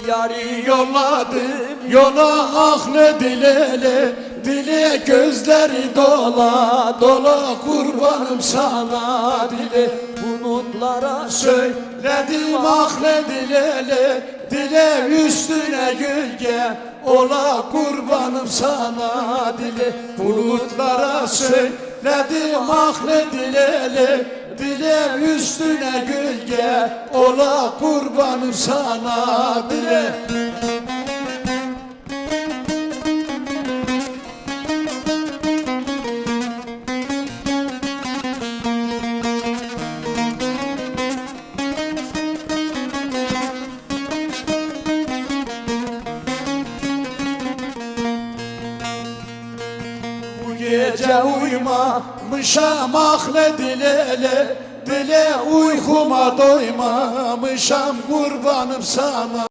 Yari yolladım yola aklı dilele, dile gözleri dola dola, kurbanım sana dile. Bulutlara söyledim aklı dilele, dile üstüne gölge ola, kurbanım sana dile. Bulutlara söyledim aklı dilele, dile üstüne gölge ola, kurbanım sana dile. Gece uyumamışam akle dilele, dile uykuma doymamışam, kurbanım sana.